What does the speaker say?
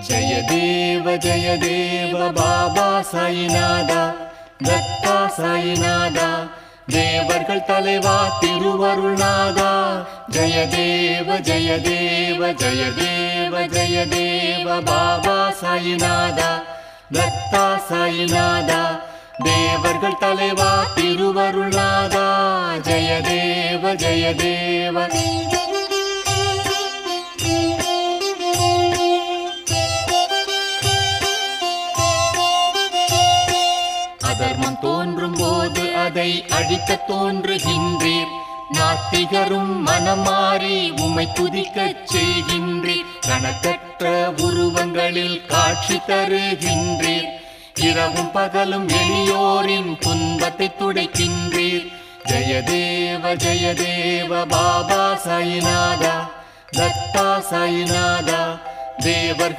ஜய தேவ பாபா சாயிநாதா, தத்தா சாயிநாதா, தேவர்கள் தலைவா திருவருள்நாதா. ஜய தேவ பாபா சாயிநாதா, தத்தா சாயிநாதா, தேவர்கள் தலைவா திருவருள்நாதா. ஜய தேவ அதர்மம் தோன்றும் போது அதை அழிக்க தோன்றுகின்றீர். நாத்திகரும் மனமாறி உமை துதிக்கச் செய்கின்றீர். கணக்கற்ற உருவங்களில் காட்சி தருகின்றீர். இரவும் பகலும் எளியோரின் துன்பத்தை துடைக்கின்றீர். ஜய தேவ பாபா சாயிநாதா, தத்தா சாயிநாதா, தேவர்கள்